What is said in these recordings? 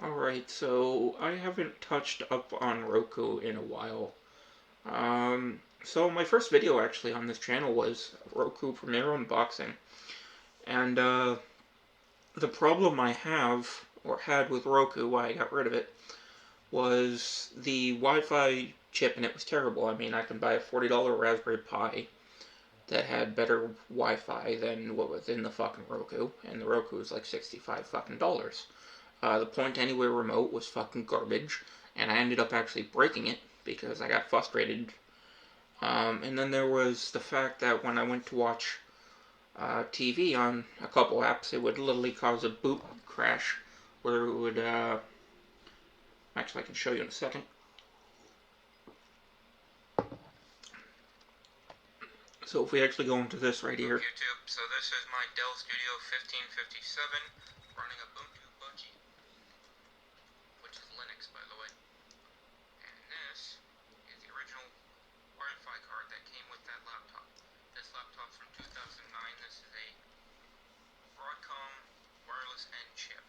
Alright, so I haven't touched up on Roku in a while. So my first video actually on this channel was Roku Premiere Unboxing. And the problem I have, or had with Roku, why I got rid of it, was the Wi-Fi chip, and it was terrible. I mean, I can buy a $40 Raspberry Pi that had better Wi-Fi than what was in the fucking Roku, and the Roku was like $65 fucking dollars. The Point Anywhere remote was fucking garbage, and I ended up actually breaking it because I got frustrated. And then there was the fact that when I went to watch TV on a couple apps, it would literally cause a boot crash, where it would, actually I can show you in a second. So if we actually go into this right here. YouTube, so this is my Dell Studio 1557 running Ubuntu Budgie, which is Linux, by the way. And this is the original Wi-Fi card that came with that laptop. This laptop's from 2009. This is a Broadcom wireless end chip.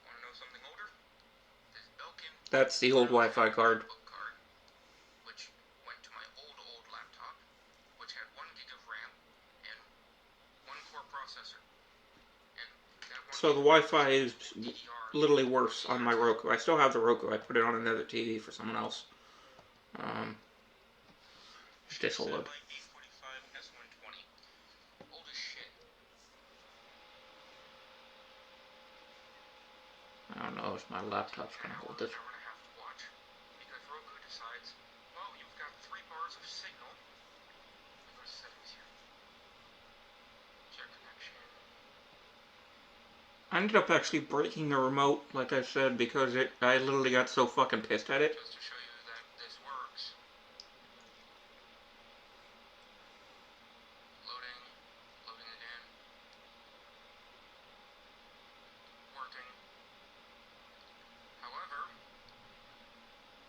Want to know something older? This Belkin. That's the old Wi-Fi card. Which went to my old laptop, which had 1 gig of RAM and 1 core processor. And so the Wi-Fi is literally worse on my Roku. I still have the Roku. I put it on another TV for someone else. This will load. I don't know if my laptop's gonna hold this. Because Roku decides, well, you've got 3 bars of signal. Go to settings here. Check connection. I ended up actually breaking the remote, like I said, because I literally got so fucking pissed at it. Just to show you that this works. Loading again. Working. However,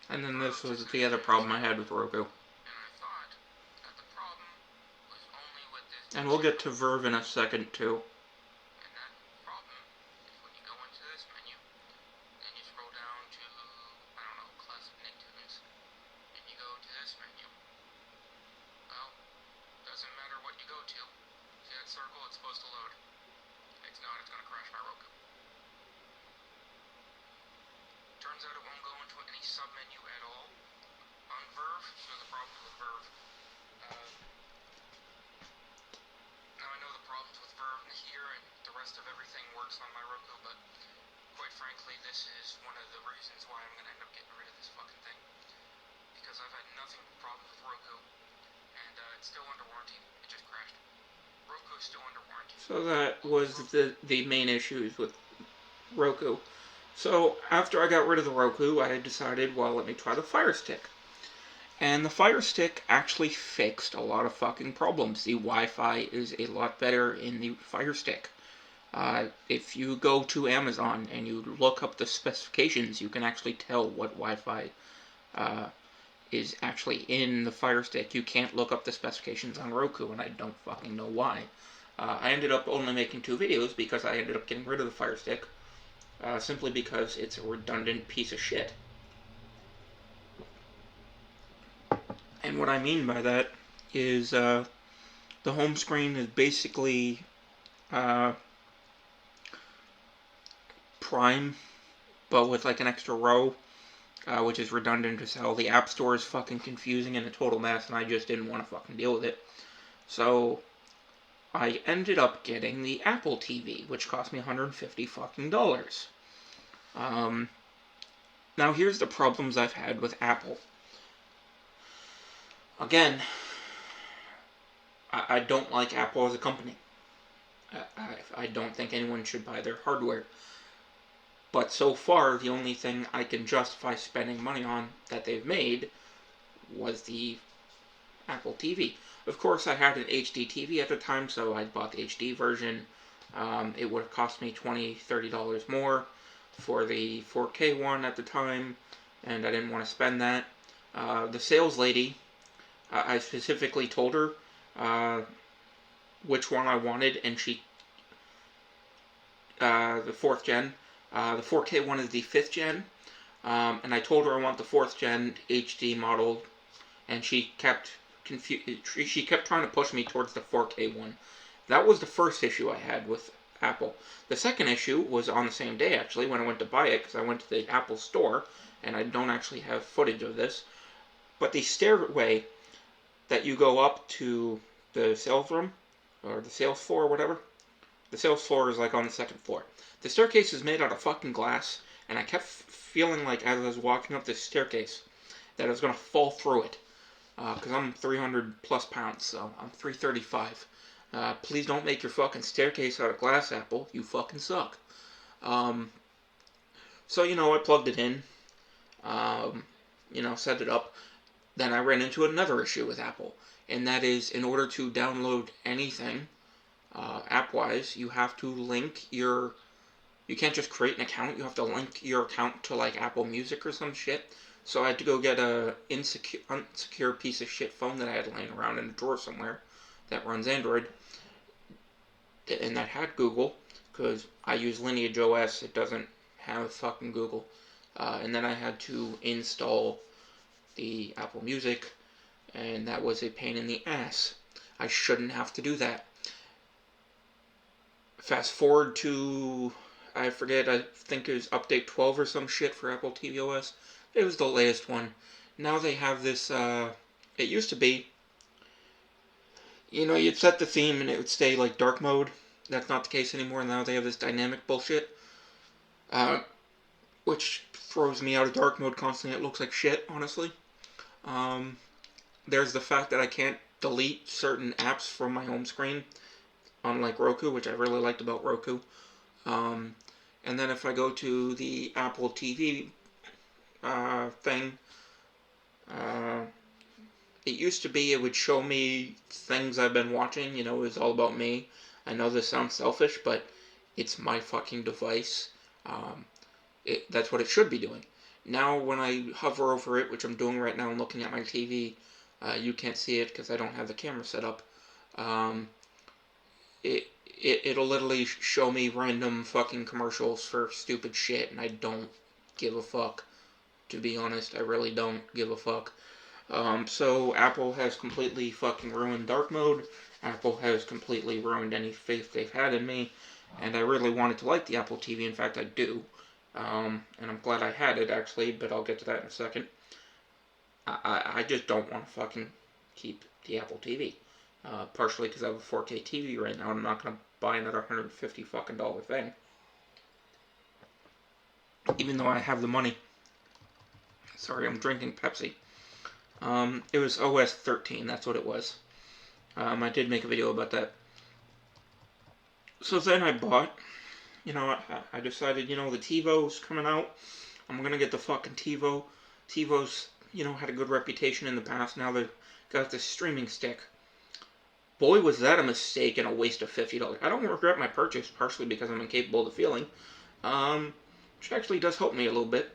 and then this was the other problem I had with Roku. And we'll get to Verve in a second, too. And that problem is when you go into this menu, and you scroll down to, I don't know, classic Nicktoons, and you go to this menu. Well, doesn't matter what you go to. See that circle? It's supposed to load. It's not. It's going to crash my Roku. Turns out it won't go into any sub-menu at all. On Verve, there's a problem with Verve. Now I know the problems with Verve here, and the rest of everything works on my Roku, but quite frankly, this is one of the reasons why I'm going to end up getting rid of this fucking thing. Because I've had nothing but problems with Roku, and it's still under warranty. It just crashed. Roku is still under warranty. So that was the main issues with Roku. So after I got rid of the Roku, I decided, well, let me try the Fire Stick. And the Fire Stick actually fixed a lot of fucking problems. The Wi-Fi is a lot better in the Fire Stick. If you go to Amazon and you look up the specifications, you can actually tell what Wi-Fi is actually in the Fire Stick. You can't look up the specifications on Roku, and I don't fucking know why. I ended up only making 2 videos because I ended up getting rid of the Fire Stick. Simply because it's a redundant piece of shit. And what I mean by that is the home screen is basically Prime, but with like an extra row, which is redundant as hell. The App Store is fucking confusing and a total mess, and I just didn't want to fucking deal with it. So I ended up getting the Apple TV, which cost me $150 fucking dollars. Now here's the problems I've had with Apple. Again, I don't like Apple as a company. I don't think anyone should buy their hardware. But so far, the only thing I can justify spending money on that they've made was the Apple TV. Of course, I had an HD TV at the time, so I bought the HD version. It would have cost me $20, $30 more for the 4K one at the time, and I didn't want to spend that. The sales lady, I specifically told her which one I wanted, and she, the 4th gen, The 4K one is the 5th gen, and I told her I want the 4th gen HD model, and she kept she kept trying to push me towards the 4K one. That was the first issue I had with Apple. The second issue was on the same day, actually, when I went to buy it, because I went to the Apple store, and I don't actually have footage of this. But the stairway that you go up to the sales room, or the sales floor, or whatever, the sales floor is like on the second floor. The staircase is made out of fucking glass, and I kept feeling like as I was walking up this staircase that I was going to fall through it. Because I'm 300 plus pounds, so I'm 335. Please don't make your fucking staircase out of glass, Apple. You fucking suck. So, I plugged it in, set it up. Then I ran into another issue with Apple, and that is in order to download anything, app-wise, you have to link your... You can't just create an account, you have to link your account to, like, Apple Music or some shit. So I had to go get a unsecure piece of shit phone that I had laying around in a drawer somewhere that runs Android, and that had Google, because I use Lineage OS, it doesn't have fucking Google. And then I had to install the Apple Music, and that was a pain in the ass. I shouldn't have to do that. Fast forward to, I forget, I think it was update 12 or some shit for Apple tvOS. It was the latest one. Now they have this, it used to be, you'd set the theme and it would stay like dark mode. That's not the case anymore. Now they have this dynamic bullshit, which throws me out of dark mode constantly. It looks like shit, honestly. There's the fact that I can't delete certain apps from my home screen, unlike Roku, which I really liked about Roku. And then if I go to the Apple TV thing, it used to be it would show me things I've been watching, it was all about me. I know this sounds selfish, but it's my fucking device. That's what it should be doing. Now when I hover over it, which I'm doing right now and looking at my TV, you can't see it because I don't have the camera set up. It'll literally show me random fucking commercials for stupid shit, and I don't give a fuck. To be honest, I really don't give a fuck. So Apple has completely fucking ruined dark mode. Apple has completely ruined any faith they've had in me, and I really wanted to like the Apple TV. In fact, I do. And I'm glad I had it, actually, but I'll get to that in a second. I just don't want to fucking keep the Apple TV. Partially because I have a 4K TV right now, and I'm not going to buy another $150 fucking thing. Even though I have the money. Sorry, I'm drinking Pepsi. It was OS 13, that's what it was. I did make a video about that. So then I bought, I decided, the TiVo's coming out. I'm gonna get the fucking TiVo. TiVo's, had a good reputation in the past. Now they've got this streaming stick. Boy, was that a mistake and a waste of $50. I don't regret my purchase, partially because I'm incapable of feeling. Which actually does help me a little bit.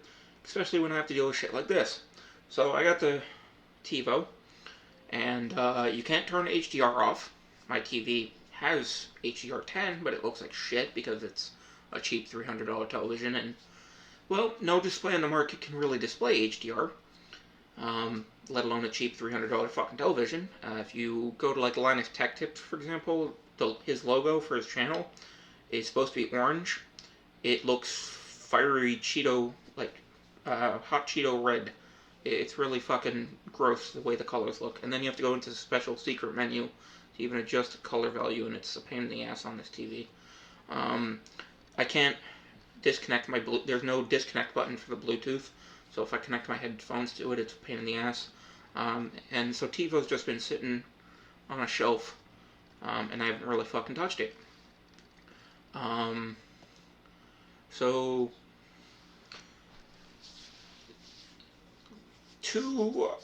Especially when I have to deal with shit like this. So I got the TiVo, and you can't turn HDR off. My TV has HDR10, but it looks like shit because it's a cheap $300 television, and, well, no display on the market can really display HDR, let alone a cheap $300 fucking television. If you go to, like, Linus Tech Tips, for example, his logo for his channel is supposed to be orange. It looks fiery Cheeto, like, hot Cheeto red. It's really fucking gross the way the colors look. And then you have to go into the special secret menu to even adjust the color value, and it's a pain in the ass on this TV. I can't disconnect my there's no disconnect button for the Bluetooth, so if I connect my headphones to it, it's a pain in the ass. And so TiVo's just been sitting on a shelf, and I haven't really fucking touched it. So we'll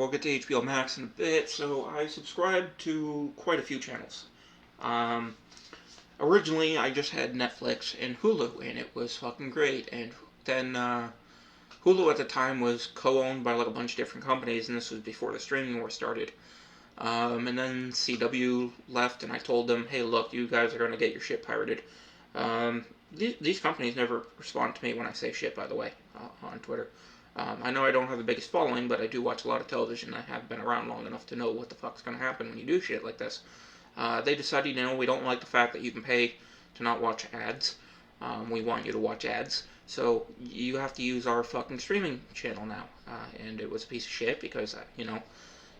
get to HBO Max in a bit. So I subscribed to quite a few channels. Originally, I just had Netflix and Hulu, and it was fucking great. And then Hulu at the time was co-owned by like a bunch of different companies, and this was before the streaming war started. And then CW left, and I told them, hey, look, you guys are going to get your shit pirated. these companies never respond to me when I say shit, by the way, on Twitter. I know I don't have the biggest following, but I do watch a lot of television. I have been around long enough to know what the fuck's going to happen when you do shit like this. They decided, we don't like the fact that you can pay to not watch ads. We want you to watch ads. So you have to use our fucking streaming channel now. And it was a piece of shit because, you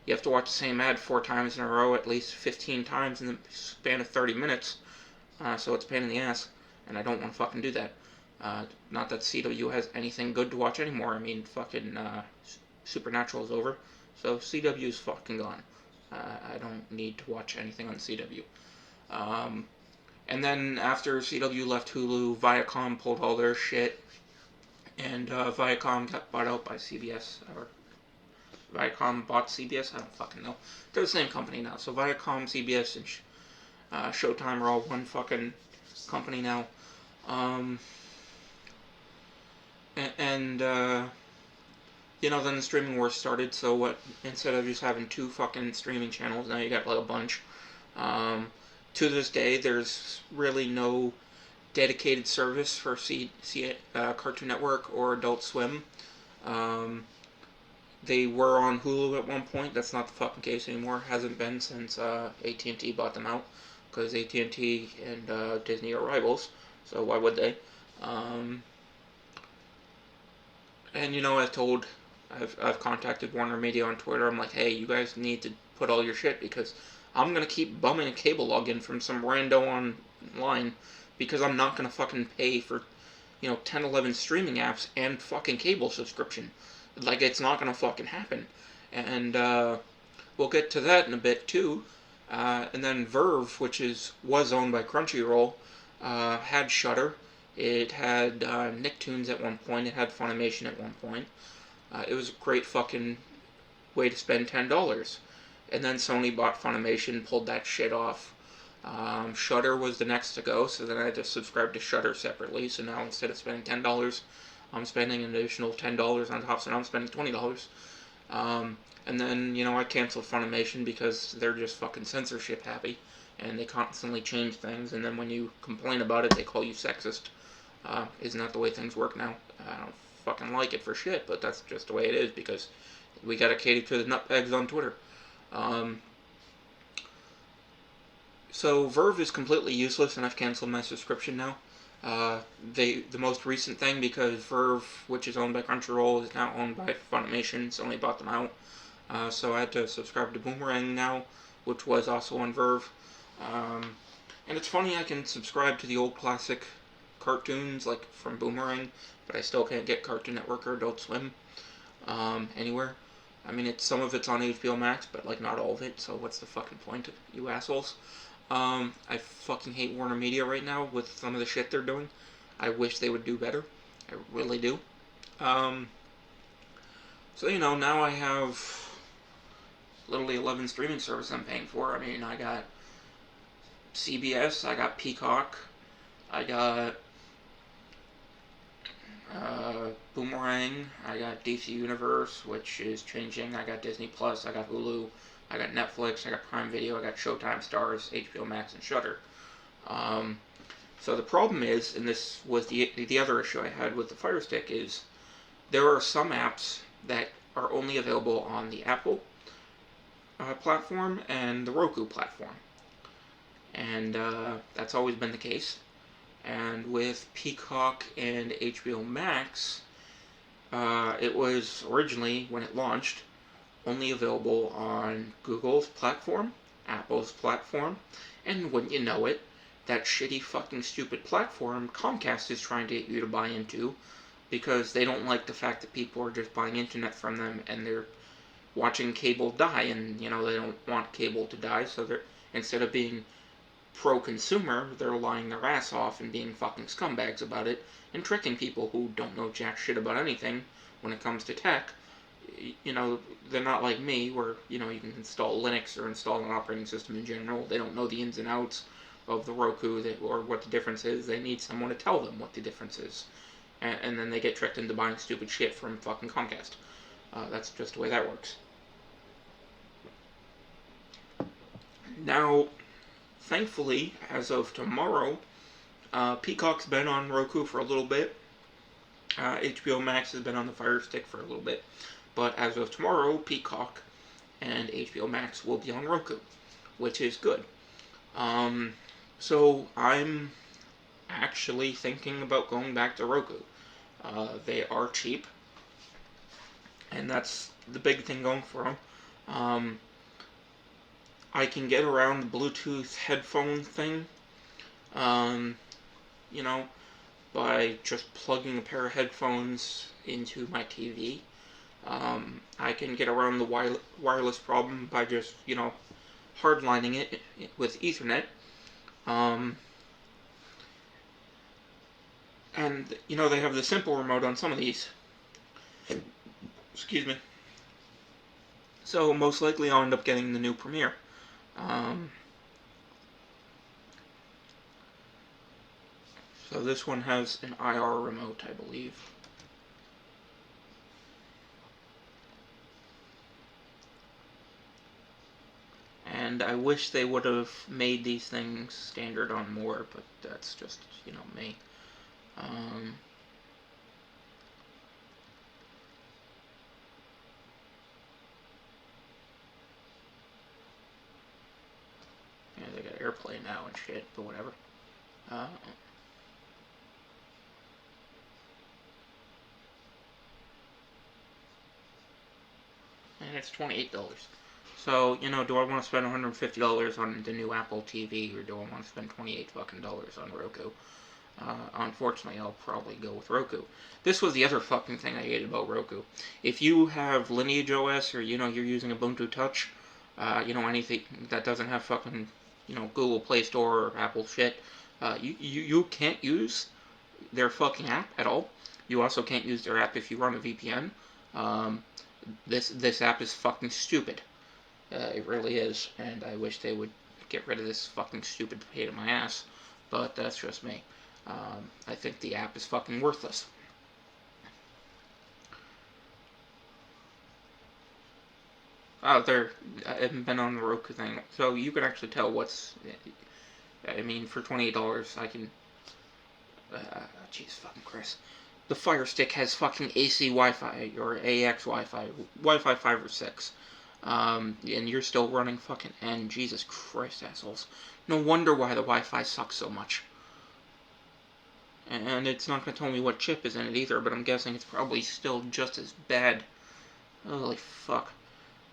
have to watch the same ad 4 times in a row, at least 15 times in the span of 30 minutes. So it's a pain in the ass. And I don't want to fucking do that. Not that CW has anything good to watch anymore. I mean, fucking Supernatural is over. So CW is fucking gone. I don't need to watch anything on CW. And then after CW left Hulu, Viacom pulled all their shit. And Viacom got bought out by CBS. Or Viacom bought CBS? I don't fucking know. They're the same company now. So Viacom, CBS, and Showtime are all one fucking company now. Then the streaming wars started, so instead of just having 2 fucking streaming channels, now you got like a bunch. To this day, there's really no dedicated service for Cartoon Network or Adult Swim. They were on Hulu at one point. That's not the fucking case anymore. Hasn't been since AT&T bought them out, because AT&T and Disney are rivals, so why would they? And I've contacted Warner Media on Twitter. I'm like, hey, you guys need to put all your shit, because I'm gonna keep bumming a cable login from some rando online, because I'm not gonna fucking pay for 10, 11 streaming apps and fucking cable subscription. Like, it's not gonna fucking happen. And we'll get to that in a bit too. And then Verve, which was owned by Crunchyroll, had Shudder. It had Nicktoons at one point. It had Funimation at one point. It was a great fucking way to spend $10. And then Sony bought Funimation, pulled that shit off. Shudder was the next to go, so then I had to subscribe to Shudder separately. So now instead of spending $10, I'm spending an additional $10 on top, so now I'm spending $20. And then, I canceled Funimation because they're just fucking censorship happy. And they constantly change things, and then when you complain about it, they call you sexist. Isn't that the way things work now? I don't fucking like it for shit, but that's just the way it is, because we gotta cater to the nutbags on Twitter. So Verve is completely useless, and I've canceled my subscription now. The most recent thing, because Verve, which is owned by Crunchyroll, is now owned by Funimation. Sony bought them out. So I had to subscribe to Boomerang now, which was also on Verve. And it's funny, I can subscribe to the old classic cartoons, like from Boomerang, but I still can't get Cartoon Network or Adult Swim anywhere. I mean, some of it's on HBO Max, but like not all of it, so what's the fucking point, you assholes? I fucking hate Warner Media right now with some of the shit they're doing. I wish they would do better. I really do. So, now I have literally 11 streaming services I'm paying for. I mean, I got CBS, I got Peacock, I got Boomerang, I got DC Universe, which is changing, I got Disney Plus, I got Hulu, I got Netflix, I got Prime Video, I got Showtime, Stars, HBO Max, and Shudder. So the problem is, and this was the other issue I had with the Fire Stick, is there are some apps that are only available on the Apple platform and the Roku platform. And that's always been the case. And with Peacock and HBO Max, it was originally, when it launched, only available on Google's platform, Apple's platform, and wouldn't you know it, that shitty fucking stupid platform Comcast is trying to get you to buy into, because they don't like the fact that people are just buying internet from them and they're watching cable die, and they don't want cable to die, so they're, instead of being pro-consumer, they're lying their ass off and being fucking scumbags about it and tricking people who don't know jack shit about anything when it comes to tech. They're not like me, where you can install Linux or install an operating system in general. They don't know the ins and outs of the Roku or what the difference is. They need someone to tell them what the difference is, and then they get tricked into buying stupid shit from fucking Comcast. That's just the way that works. Now, thankfully, as of tomorrow, Peacock's been on Roku for a little bit. HBO Max has been on the Fire Stick for a little bit. But as of tomorrow, Peacock and HBO Max will be on Roku, which is good. So I'm actually thinking about going back to Roku. They are cheap, and that's the big thing going for them. I can get around the Bluetooth headphone thing, you know, by just plugging a pair of headphones into my TV. I can get around the wireless problem by just, hardlining it with Ethernet. And, they have the simple remote on some of these. Excuse me. So, most likely I'll end up getting the new Premiere. So this one has an IR remote, I believe. And I wish they would have made these things standard on more, but that's just, me. Yeah, they got AirPlay now and shit, but whatever. And it's $28. So, do I want to spend $150 on the new Apple TV, or do I want to spend $28 fucking on Roku? Unfortunately, I'll probably go with Roku. This was the other fucking thing I hated about Roku. If you have Lineage OS, or, you're using Ubuntu Touch, anything that doesn't have fucking, Google Play Store or Apple shit, you can't use their fucking app at all. You also can't use their app if you run a VPN. This app is fucking stupid. It really is, and I wish they would get rid of this fucking stupid pain in my ass, but that's just me. I think the app is fucking worthless. I haven't been on the Roku thing, so you can actually tell what's. I mean, for $28, I can. Jeez, fucking Chris. The Fire Stick has fucking AC Wi-Fi or AX Wi-Fi, Wi-Fi 5 or 6. And you're still running fucking N. Jesus Christ, assholes. No wonder why the Wi-Fi sucks so much. And it's not going to tell me what chip is in it either, but I'm guessing it's probably still just as bad. Holy fuck.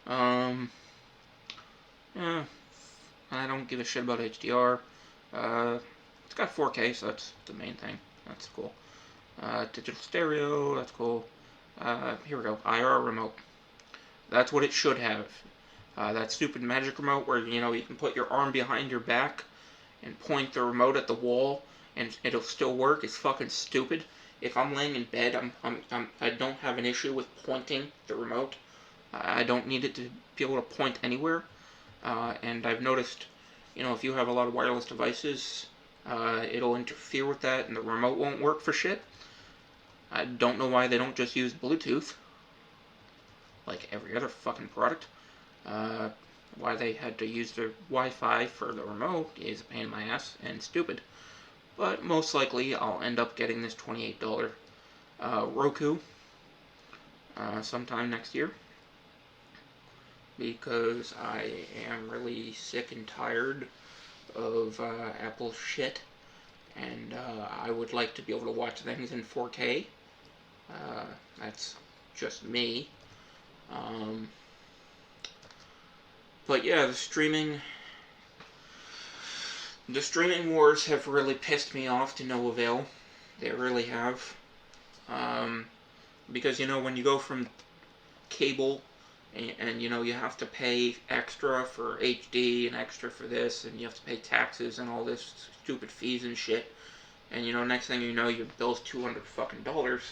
Yeah, I don't give a shit about HDR. It's got 4K, so that's the main thing. That's cool. Digital stereo, that's cool. Here we go, IR remote. That's what it should have. That stupid magic remote where, you can put your arm behind your back and point the remote at the wall and it'll still work is fucking stupid. If I'm laying in bed, I don't have an issue with pointing the remote. I don't need it to be able to point anywhere. And I've noticed, if you have a lot of wireless devices, it'll interfere with that and the remote won't work for shit. I don't know why they don't just use Bluetooth, like every other fucking product. Why they had to use their Wi-Fi for the remote is a pain in my ass and stupid. But most likely I'll end up getting this $28 Roku sometime next year, because I am really sick and tired of Apple shit, and I would like to be able to watch things in 4K. That's just me. But yeah, the streaming wars have really pissed me off to no avail. They really have. Because, when you go from cable and you have to pay extra for HD and extra for this, and you have to pay taxes and all this stupid fees and shit, and next thing you know, your bill's $200 fucking dollars.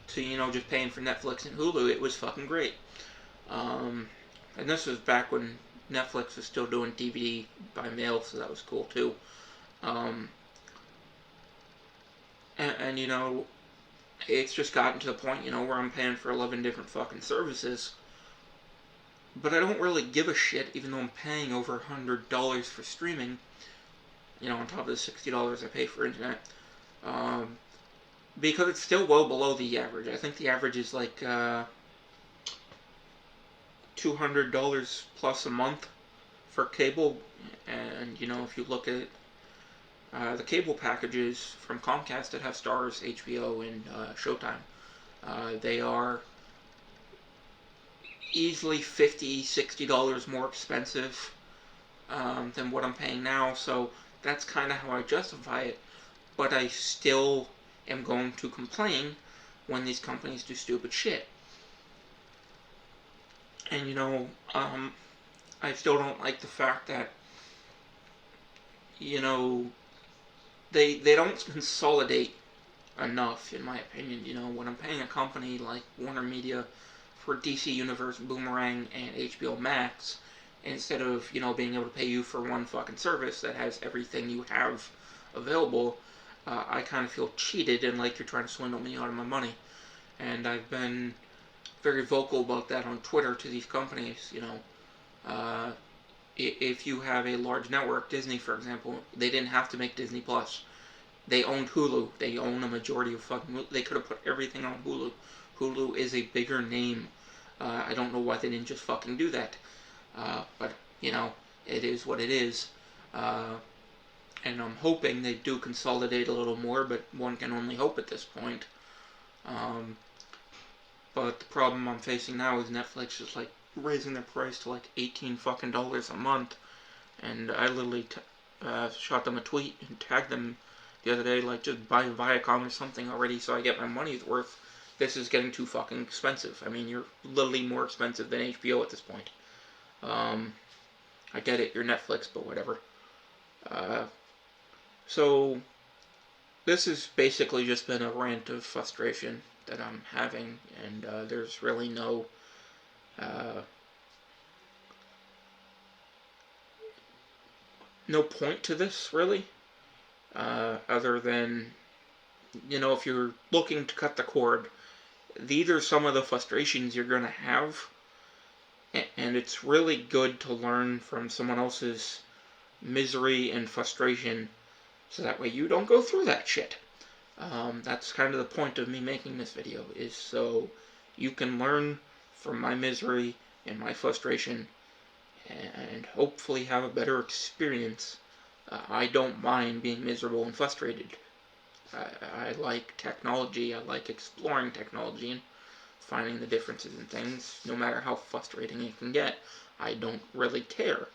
To just paying for Netflix and Hulu, it was fucking great. And this was back when Netflix was still doing DVD by mail, so that was cool too. And it's just gotten to the point, where I'm paying for 11 different fucking services. But I don't really give a shit, even though I'm paying over $100 for streaming, on top of the $60 I pay for internet. Because it's still well below the average. I think the average is like $200 plus a month for cable. And, if you look at the cable packages from Comcast that have Stars, HBO, and Showtime, they are easily $50, $60 more expensive than what I'm paying now. So that's kind of how I justify it. But I still am going to complain when these companies do stupid shit. And I still don't like the fact that they don't consolidate enough, in my opinion. When I'm paying a company like Warner Media for DC Universe, Boomerang, and HBO Max, instead of being able to pay you for one fucking service that has everything you have available, I kind of feel cheated and like you're trying to swindle me out of my money. And I've been very vocal about that on Twitter to these companies. If you have a large network, Disney for example, they didn't have to make Disney Plus. They owned Hulu. They own a majority of fucking. They could have put everything on Hulu. Hulu is a bigger name. I don't know why they didn't just fucking do that. But it is what it is. And I'm hoping they do consolidate a little more, but one can only hope at this point. But the problem I'm facing now is Netflix is like raising their price to like $18 fucking a month, and I literally shot them a tweet and tagged them the other day, like, just buy Viacom or something already so I get my money's worth. This is getting too fucking expensive. I mean, you're literally more expensive than HBO at this point. I get it, you're Netflix, but whatever. So, this has basically just been a rant of frustration that I'm having, and there's really no point to this, really, other than, if you're looking to cut the cord, these are some of the frustrations you're going to have, and it's really good to learn from someone else's misery and frustration, so that way you don't go through that shit. That's kind of the point of me making this video, is so you can learn from my misery and my frustration, and hopefully have a better experience. I don't mind being miserable and frustrated. I like technology. I like exploring technology and finding the differences in things, no matter how frustrating it can get. I don't really care.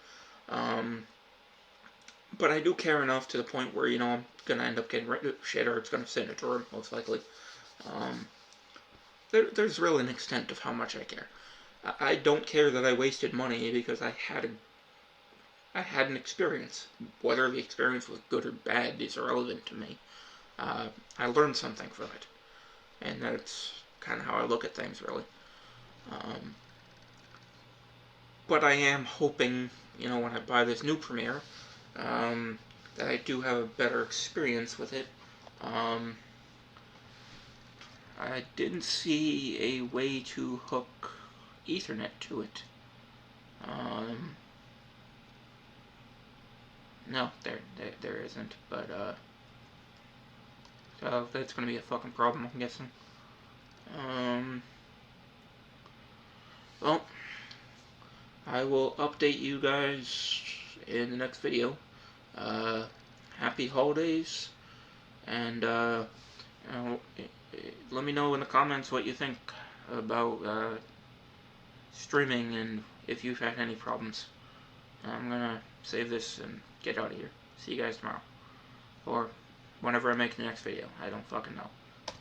But I do care enough to the point where, I'm going to end up getting rid of shit, or it's going to sit in a drawer, most likely. There's really an extent of how much I care. I don't care that I wasted money because I had an experience. Whether the experience was good or bad is irrelevant to me. I learned something from it. And that's kind of how I look at things, really. But I am hoping, when I buy this new Premiere, that I do have a better experience with it. I didn't see a way to hook Ethernet to it. No, there isn't, but, so that's gonna be a fucking problem, I'm guessing. Well, I will update you guys in the next video. Happy holidays, and, let me know in the comments what you think about, streaming, and if you've had any problems. I'm gonna save this and get out of here. See you guys tomorrow. Or whenever I make the next video. I don't fucking know.